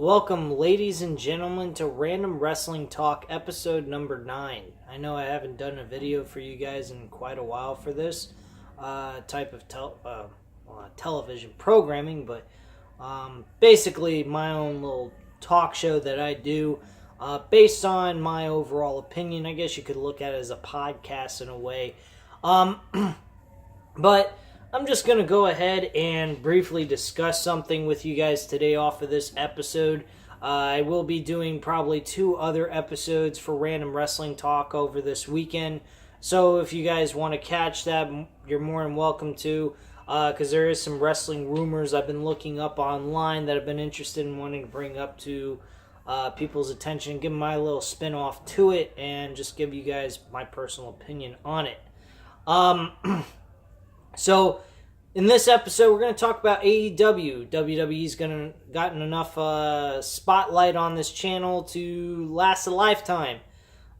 Welcome, ladies and gentlemen, to Random Wrestling Talk, episode number 9. I know I haven't done a video for you guys in quite a while for this type of television programming, but basically my own little talk show that I do based on my overall opinion. I guess you could look at it as a podcast in a way. But I'm just going to go ahead and briefly discuss something with you guys today off of this episode. I will be doing probably 2 other episodes for Random Wrestling Talk over this weekend. So if you guys want to catch that, you're more than welcome to, because there is some wrestling rumors I've been looking up online that I've been interested in wanting to bring up to people's attention, give my little spin-off to it, and just give you guys my personal opinion on it. So, in this episode, we're going to talk about AEW. WWE's gotten enough spotlight on this channel to last a lifetime.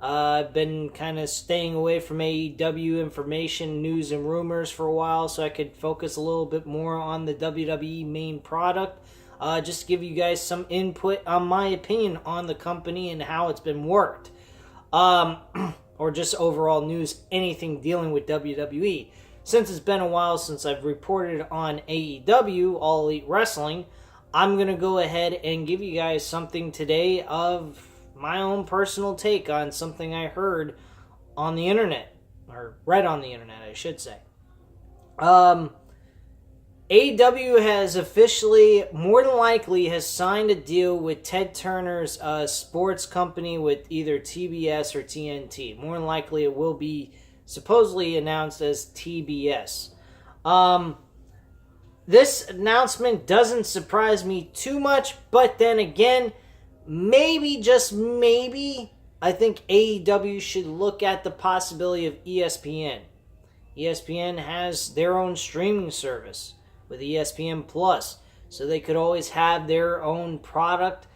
I've been kind of staying away from AEW information, news, and rumors for a while, so I could focus a little bit more on the WWE main product. Just to give you guys some input on my opinion on the company and how it's been worked. Or just overall news, anything dealing with WWE. Since it's been a while since I've reported on AEW, All Elite Wrestling, I'm going to go ahead and give you guys something today of my own personal take on something I heard on the internet, or read on the internet, I should say. AEW has officially, more than likely, has signed a deal with Ted Turner's sports company with either TBS or TNT. More than likely, it will be supposedly announced as TBS. This announcement doesn't surprise me too much, but then again, maybe, just maybe, I think AEW should look at the possibility of ESPN. ESPN has their own streaming service with ESPN Plus, so they could always have their own product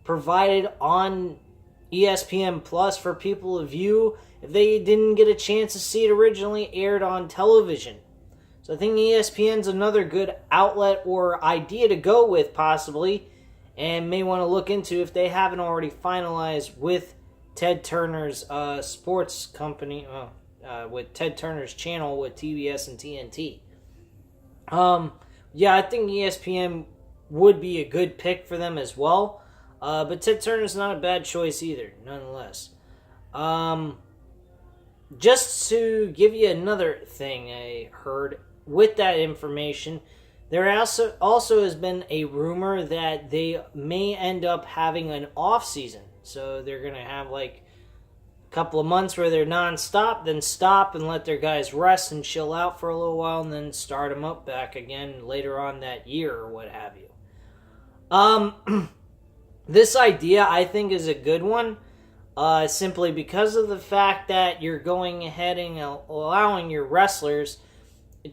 provided on ESPN Plus for people to view if they didn't get a chance to see it originally aired on television. So I think ESPN's another good outlet or idea to go with, possibly, and may want to look into if they haven't already finalized with Ted Turner's sports company, with Ted Turner's channel with TBS and TNT. Yeah, I think ESPN would be a good pick for them as well. But Ted Turner's not a bad choice either, nonetheless. Just to give you another thing I heard with that information, there also has been a rumor that they may end up having an off season. So they're going to have like a couple of months where they're non-stop, then stop and let their guys rest and chill out for a little while, and then start them up back again later on that year or what have you. This idea, I think, is a good one, simply because of the fact that you're going ahead and allowing your wrestlers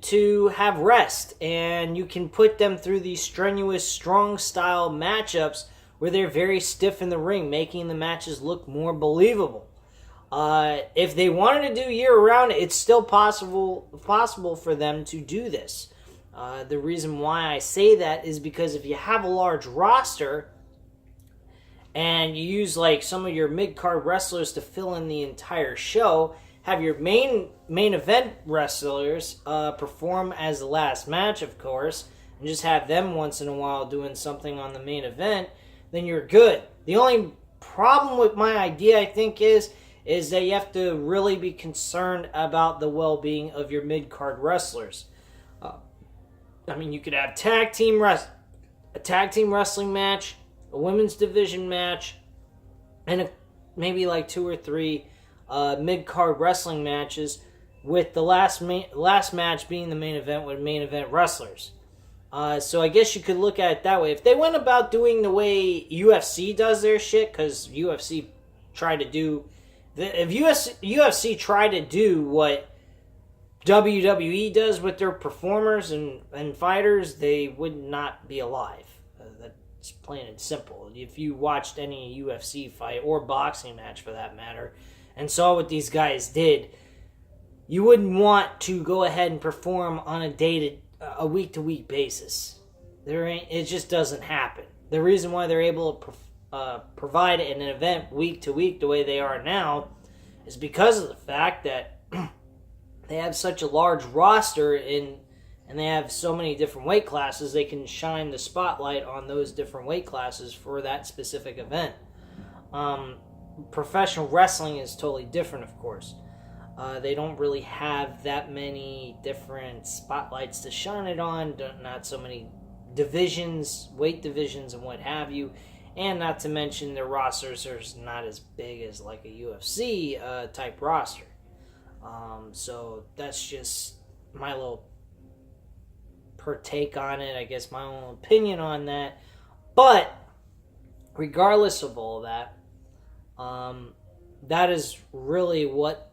to have rest, and you can put them through these strenuous, strong-style matchups where they're very stiff in the ring, making the matches look more believable. If they wanted to do year-round, it's still possible for them to do this. The reason why I say that is because if you have a large roster and you use like some of your mid-card wrestlers to fill in the entire show, have your main event wrestlers perform as the last match, of course, and just have them once in a while doing something on the main event, then you're good. The only problem with my idea, I think, is that you have to really be concerned about the well-being of your mid-card wrestlers. I mean, you could have a tag team wrestling match, a women's division match, and maybe like 2 or 3 mid-card wrestling matches, with the last match being the main event with main event wrestlers. So I guess you could look at it that way. If they went about doing the way UFC does their shit, because UFC tried to do... If UFC tried to do what WWE does with their performers and fighters, they would not be alive. That's plain and simple. If you watched any UFC fight, or boxing match for that matter, and saw what these guys did, you wouldn't want to go ahead and perform on a week-to-week basis. It just doesn't happen. the reason why they're able to provide an event week to week the way they are now is because of the fact that they have such a large roster and they have so many different weight classes. They can shine the spotlight on those different weight classes for that specific event. Professional wrestling is totally different, of course. They don't really have that many different spotlights to shine it on, not so many divisions, weight divisions, and what have you. And not to mention their rosters are not as big as like a UFC type roster. So that's just my little take on it, I guess, my own opinion on that. But regardless of all that, that is really what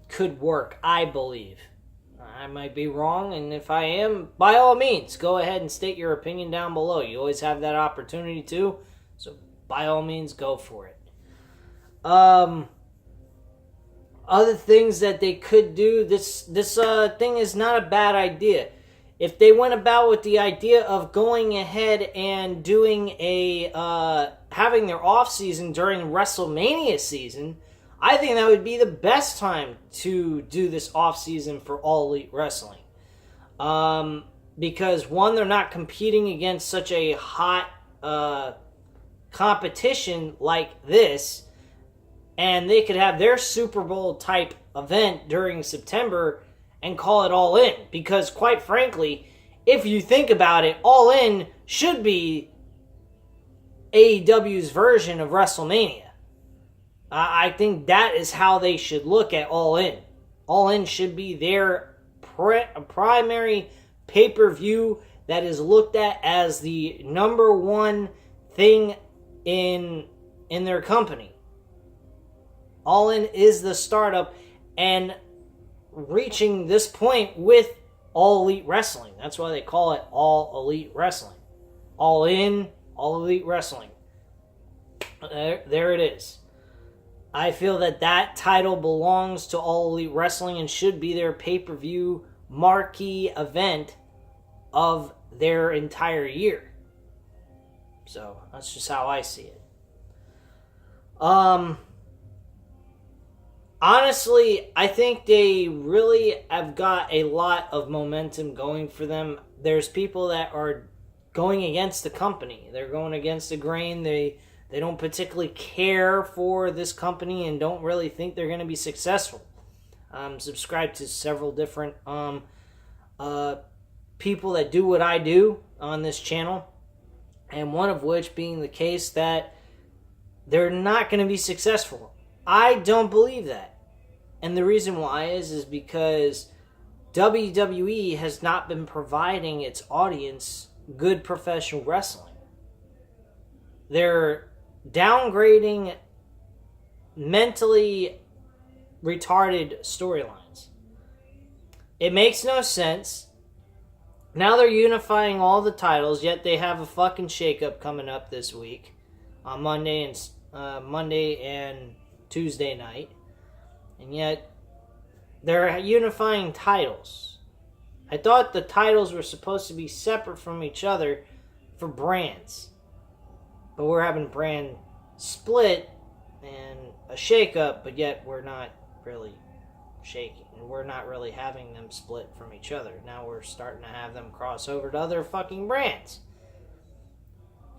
could work, I believe. I might be wrong, and if I am, by all means, go ahead and state your opinion down below. You always have that opportunity to, so by all means, go for it. Other things that they could do, this thing is not a bad idea. If they went about with the idea of going ahead and doing having their off season during WrestleMania season, I think that would be the best time to do this off season for All Elite Wrestling. Because one, they're not competing against such a hot competition like this, and they could have their Super Bowl type event during September and call it All In. Because quite frankly, if you think about it, All In should be AEW's version of WrestleMania. I think that is how they should look at All In. All In should be their primary pay-per-view that is looked at as the number one thing in their company. All In is the startup, and reaching this point with All Elite Wrestling. That's why they call it All Elite Wrestling. All In, All Elite Wrestling. There it is. I feel that title belongs to All Elite Wrestling and should be their pay-per-view marquee event of their entire year. So, that's just how I see it. Honestly, I think they really have got a lot of momentum going for them. There's people that are going against the company. They're going against the grain. They don't particularly care for this company and don't really think they're going to be successful. I'm subscribed to several different people that do what I do on this channel, and one of which being the case that they're not going to be successful. I don't believe that. And the reason why is because WWE has not been providing its audience good professional wrestling. They're downgrading mentally retarded storylines. It makes no sense. Now they're unifying all the titles, yet they have a fucking shakeup coming up this week on Monday and Tuesday night. And yet they're unifying titles. I thought the titles were supposed to be separate from each other for brands. But we're having brand split and a shakeup, but yet we're not really shaking. We're not really having them split from each other. Now we're starting to have them cross over to other fucking brands.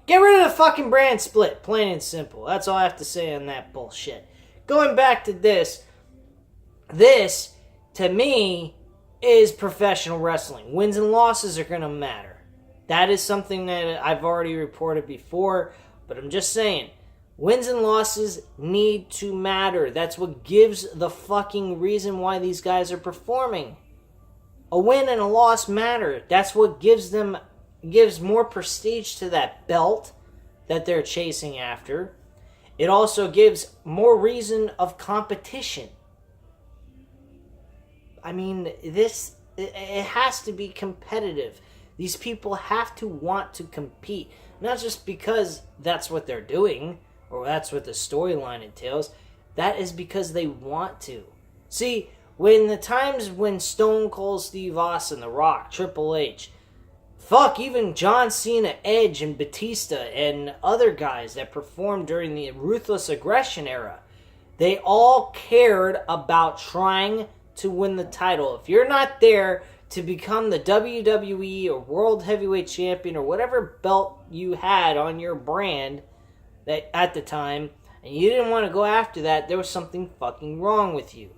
Get rid of the fucking brand split, plain and simple. That's all I have to say on that bullshit. Going back to this, to me, is professional wrestling. Wins and losses are going to matter. That is something that I've already reported before, but I'm just saying, wins and losses need to matter. That's what gives the fucking reason why these guys are performing. A win and a loss matter. That's what gives more prestige to that belt that they're chasing after. It also gives more reason of competition. I mean, it has to be competitive. These people have to want to compete. Not just because that's what they're doing, or that's what the storyline entails. That is because they want to. See, when the times when Stone Cold Steve Austin, The Rock, Triple H Fuck, even John Cena, Edge, and Batista, and other guys that performed during the Ruthless Aggression era, they all cared about trying to win the title. If you're not there to become the WWE or World Heavyweight Champion or whatever belt you had on your brand that at the time, and you didn't want to go after that, there was something fucking wrong with you.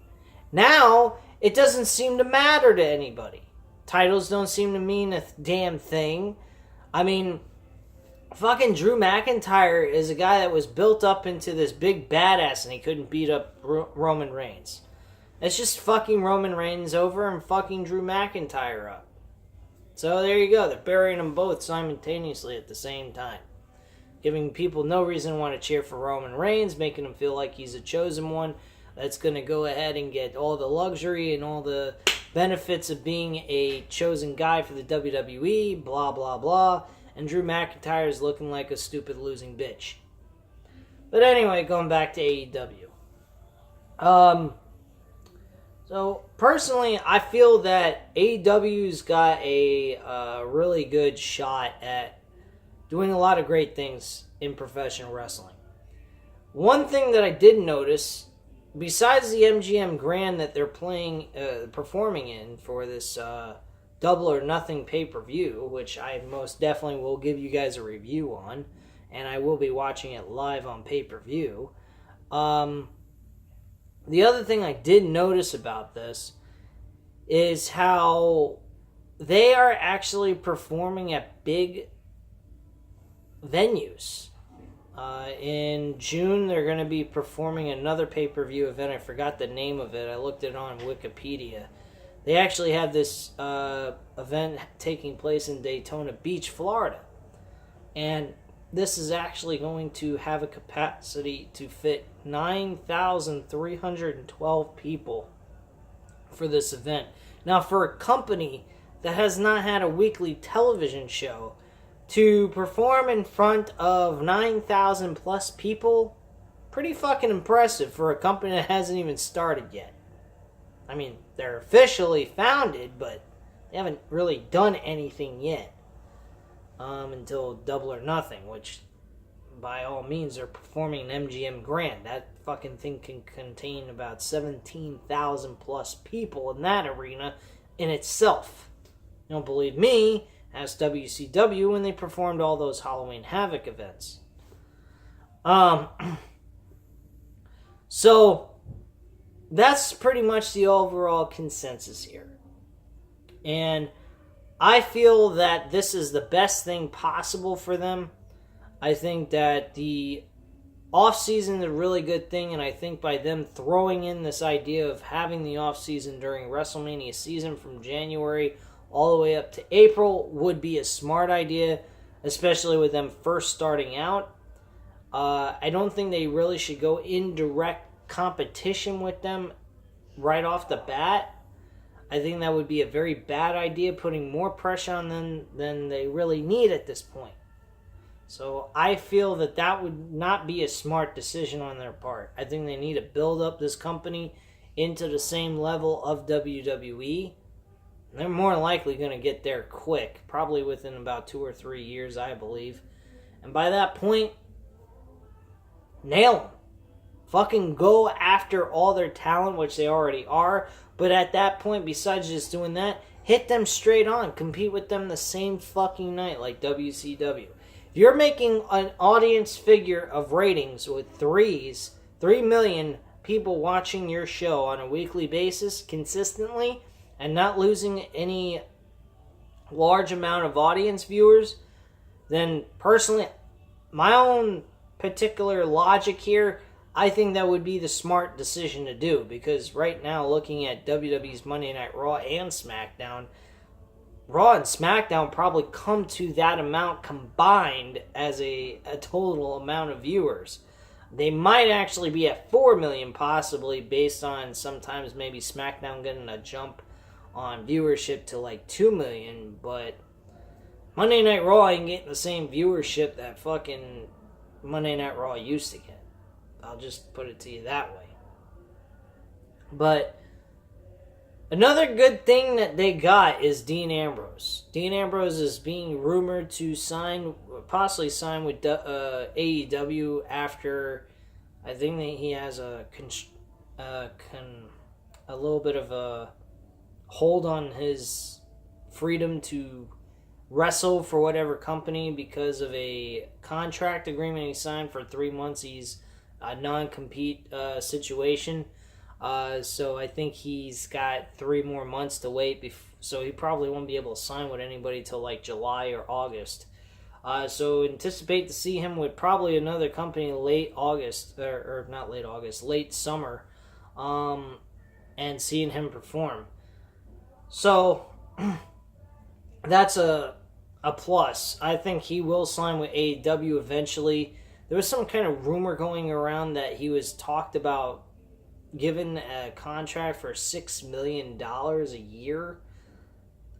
Now, it doesn't seem to matter to anybody. Titles don't seem to mean a damn thing. I mean, fucking Drew McIntyre is a guy that was built up into this big badass and he couldn't beat up Roman Reigns. It's just fucking Roman Reigns over and fucking Drew McIntyre up. So there you go. They're burying them both simultaneously at the same time. Giving people no reason to want to cheer for Roman Reigns, making them feel like he's a chosen one that's going to go ahead and get all the luxury and all the benefits of being a chosen guy for the WWE, blah, blah, blah. And Drew McIntyre is looking like a stupid losing bitch. But anyway, going back to AEW. So, personally, I feel that AEW's got a really good shot at doing a lot of great things in professional wrestling. One thing that I did notice, besides the MGM Grand that they're performing in for this Double or Nothing pay-per-view, which I most definitely will give you guys a review on, and I will be watching it live on pay-per-view. The other thing I did notice about this is how they are actually performing at big venues. In June, they're going to be performing another pay-per-view event. I forgot the name of it. I looked it on Wikipedia. They actually have this event taking place in Daytona Beach, Florida. And this is actually going to have a capacity to fit 9,312 people for this event. Now, for a company that has not had a weekly television show, to perform in front of 9,000 plus people, pretty fucking impressive for a company that hasn't even started yet. I mean, they're officially founded, but they haven't really done anything yet. Until Double or Nothing, which by all means are performing an MGM Grand. That fucking thing can contain about 17,000 plus people in that arena in itself. You don't believe me? Ask WCW when they performed all those Halloween Havoc events. So that's pretty much the overall consensus here. And I feel that this is the best thing possible for them. I think that the off-season is a really good thing, and I think by them throwing in this idea of having the off-season during WrestleMania season from January all the way up to April would be a smart idea, especially with them first starting out. I don't think they really should go in direct competition with them right off the bat. I think that would be a very bad idea, putting more pressure on them than they really need at this point. So I feel that that would not be a smart decision on their part. I think they need to build up this company into the same level of WWE. They're more likely going to get there quick, probably within about 2 or 3 years, I believe. And by that point, nail them. Fucking go after all their talent, which they already are. But at that point, besides just doing that, hit them straight on. Compete with them the same fucking night like WCW. If you're making an audience figure of ratings with 3 million people watching your show on a weekly basis consistently and not losing any large amount of audience viewers, then personally, my own particular logic here, I think that would be the smart decision to do, because right now, looking at WWE's Monday Night Raw and SmackDown, Raw and SmackDown probably come to that amount combined as a total amount of viewers. They might actually be at 4 million possibly, based on sometimes maybe SmackDown getting a jump on viewership to like 2 million, but Monday Night Raw ain't getting the same viewership that fucking Monday Night Raw used to get. I'll just put it to you that way. But Another good thing that they got is Dean Ambrose. Dean Ambrose is being rumored to possibly sign with AEW after, I think that he has a little bit of a hold on his freedom to wrestle for whatever company because of a contract agreement he signed for 3 months. He's a non-compete situation. So I think he's got 3 more months to wait. So he probably won't be able to sign with anybody till like July or August. So anticipate to see him with probably another company late August, or not late August, late summer, and seeing him perform. So that's a plus. I think he will sign with AEW eventually. There was some kind of rumor going around that he was talked about given a contract for $6 million a year.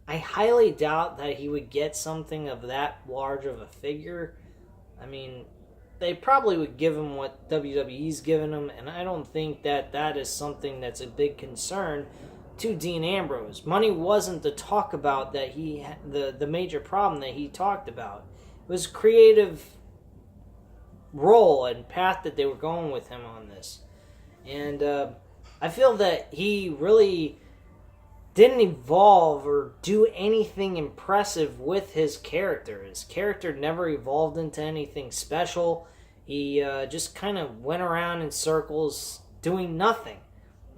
I highly doubt that he would get something of that large of a figure. I mean, they probably would give him what WWE's given him, and I don't think that that is something that's a big concern to Dean Ambrose. Money wasn't the talk about that the major problem that he talked about. It was creative role and path that they were going with him on this. And I feel that he really didn't evolve or do anything impressive with his character. His character never evolved into anything special. He just kind of went around in circles doing nothing.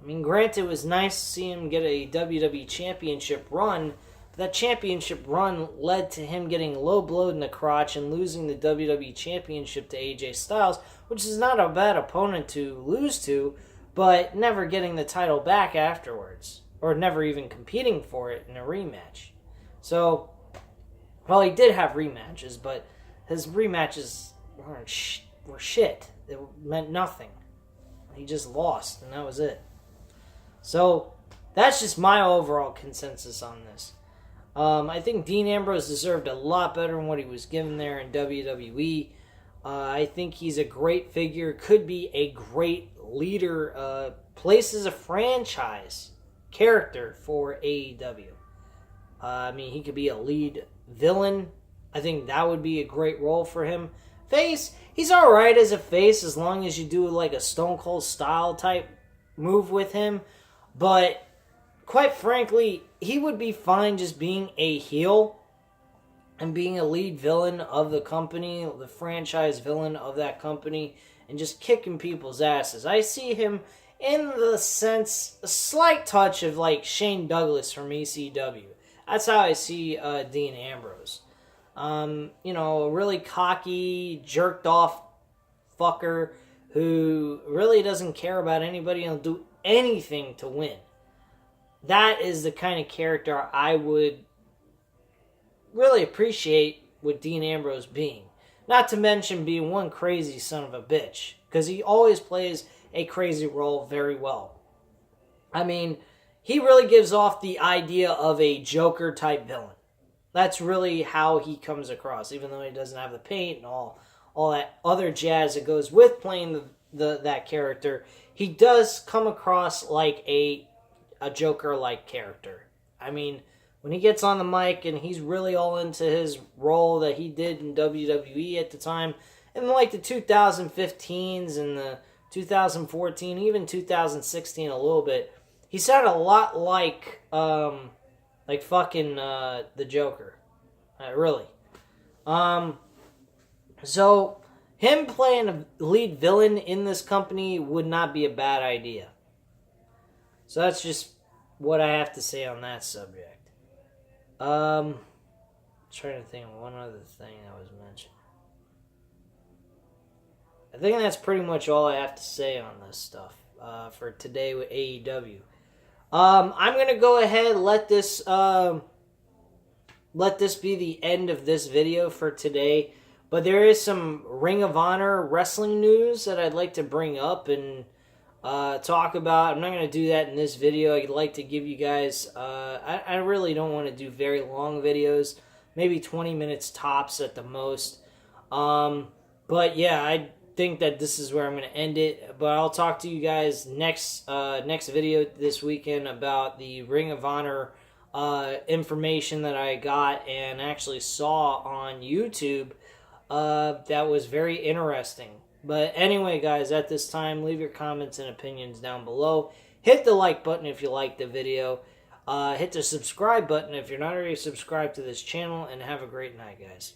I mean, granted, it was nice to see him get a WWE Championship run, but that championship run led to him getting low blowed in the crotch and losing the WWE Championship to AJ Styles, which is not a bad opponent to lose to, but never getting the title back afterwards, or never even competing for it in a rematch. So, well, he did have rematches, but his rematches were shit. It meant nothing. He just lost, and that was it. So, that's just my overall consensus on this. I think Dean Ambrose deserved a lot better than what he was given there in WWE. I think he's a great figure, could be a great leader, places a franchise character for AEW. I mean, he could be a lead villain. I think that would be a great role for him. Face, he's alright as a face as long as you do like a Stone Cold style type move with him. But quite frankly, he would be fine just being a heel and being a lead villain of the company, the franchise villain of that company, and just kicking people's asses. I see him in the sense, a slight touch of like Shane Douglas from ECW. That's how I see Dean Ambrose. A really cocky, jerked off fucker who really doesn't care about anybody and will do anything to win. That is the kind of character I would really appreciate with Dean Ambrose being. Not to mention being one crazy son of a bitch, because he always plays a crazy role very well. I mean, he really gives off the idea of a Joker type villain. That's really how he comes across, even though he doesn't have the paint and all that other jazz that goes with playing that character. He does come across like a Joker-like character. I mean, when he gets on the mic and he's really all into his role that he did in WWE at the time, in like the 2015s and the 2014, even 2016 a little bit, he sounded a lot like fucking the Joker. Really. So, him playing a lead villain in this company would not be a bad idea. So that's just what I have to say on that subject. Trying to think of one other thing that was mentioned. I think that's pretty much all I have to say on this stuff for today with AEW. I'm gonna go ahead and let this be the end of this video for today. But there is some Ring of Honor wrestling news that I'd like to bring up and talk about. I'm not going to do that in this video. I'd like to give you guys... I really don't want to do very long videos. Maybe 20 minutes tops at the most. But yeah, think that this is where I'm going to end it. But I'll talk to you guys next video this weekend about the Ring of Honor information that I got and actually saw on YouTube. That was very interesting. But anyway, guys, at this time, leave your comments and opinions down below. Hit the like button if you liked the video. Hit the subscribe button if you're not already subscribed to this channel. And have a great night, guys.